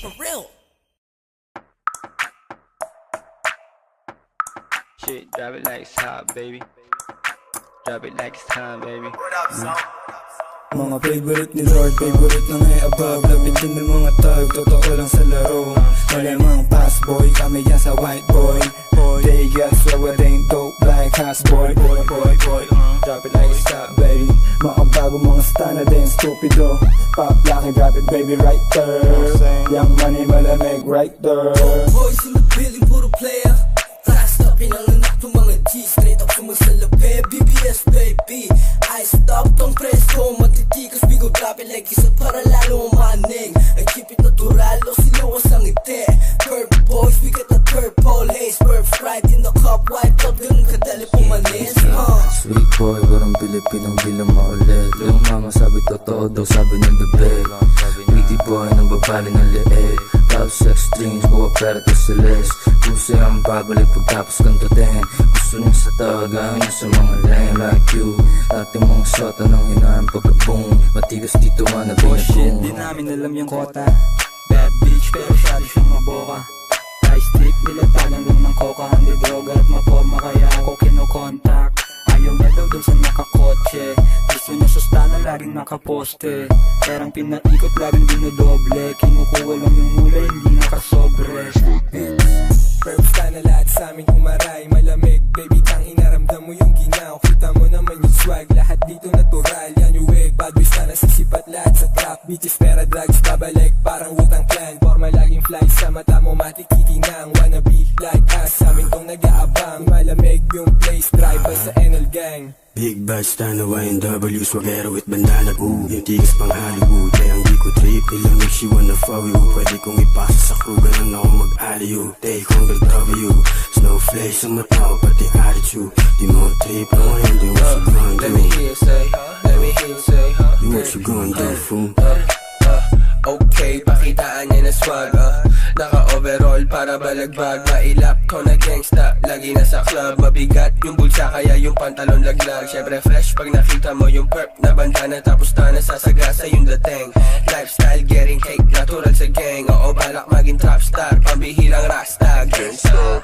For real. Shit, drop it like it's hot, baby. Drop it like it's time, baby. Mga favorite ni Lord, favorite na ngay above. Lapitin ng mga tag, totoo lang sa laro. Malamang pass boy, kami yan sa white boy. They got slower, they ain't dope like house boy. Drop it like it's hot, baby. Mga bago mga stunner, they ain't stupido. Pop lock and drop it, baby, right there. Young money, malamig, right there. Boys in the building, puro player. Fast up, pinanganak ng mga G. Straight up sumasalabi, BBS baby. I stop tong presko, matitikas. We go drop it like isa para lalo umaning. I keep it natural, o sinuwas ang ngiti. Purple boys, we got the purple haze. Purple Sprite in the cup, white up, ganun kadali pumalis. Sweet boy, parang Pilipinong di lang maulit. Yung mama sabi totoo daw, sabi ng bebe. Pretty boy, nang babali ng leeg. Love sex dreams, buwa pera to celeste. Puso ang babalik pagtapos kantutin. Gusto niya sa tawagan niya sa mga lame like you. Ating mga shota nang hinaan pagka-boom. Matigas dito man na Shit, di binaboom. namin alam yung kota. Bad bitch, pero syado siyang maboka. Ice stick, nilatagan lang ng coca. Hindi droga at maporma, kaya ako kinokontak. Ayaw niya daw dun sa nakakotse. Gusto niya sa stana, laging nakaposte. Perang pinaikot, laging dinodoble. Kinukuha lang yung mula, hindi nakasobre. Perp stana, lahat sa amin umaray. Malamig, baby, tang inaramdam mo yung ginaw. Kita mo naman yung swag, lahat dito natural. Yan yung wig, bad boys na nasisipat lahat sa trap. Bitches, pera, drugs, babalik, parang Wu-Tang Clan. Forma laging fly sa mata mo, matikikinang. Wanna be like us, sa amin tong nag-aabang. Malamig yung place, drive by sa NL Gang. Big bad stand YNW, swagero with bandana. Yung tigas pang Hollywood, kaya hindi ko trip. Ilang mix you wanna follow you. Pwede kong ipasa sa crew, ganun ako mag-aliyo. Take on the W, snowflake sa mata ko, pati attitude. Di mo trip, ano ngayon, di what you gonna do? Let me hear you say, let me hear you say, You what you gonna do, fool? Okay, pakitaan niya na swag, naka-overall para balagbag. Mailap ko na gangsta, lagi na sa club. Mabigat yung bulsa, kaya yung pantalon laglag. Syempre fresh pag nakita mo yung perp na bandana. Tapos na nasasagasa yung dating. Lifestyle, getting cake, natural sa gang. Oo, balak maging trap star, pambihirang rasta. Gangsta